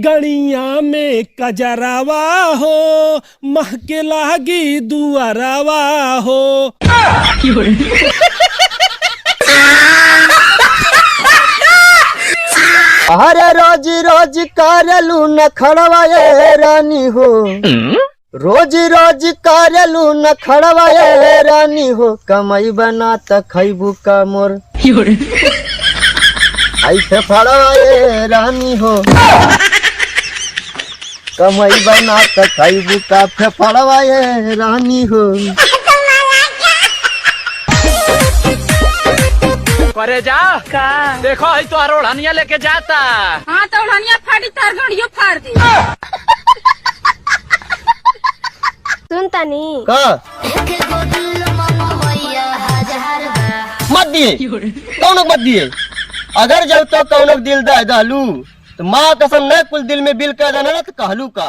गणिया में कजरावा हो महके लागी दुआरावा हो। अरे रोज रोज करलू न खड़वाए रानी हो, रोज रोज करलू न खड़वाए रानी हो, कमाई बना त खैबू का मोर ऐसे फड़वाए रानी हो, कमाई बना त खैबू का फड़वाए रानी हो। करे जा का देखो है तो ओढ़निया लेके जाता। हाँ तो ओढ़निया फाड़ी तार गड़ियो फाड़ दी। सुन तनी का मत दिए कौन मत दिए, अगर जब तो कौन दिल दे दहलू तो माँ कसम न कुल दिल में बिल कर देना तो कहलू का।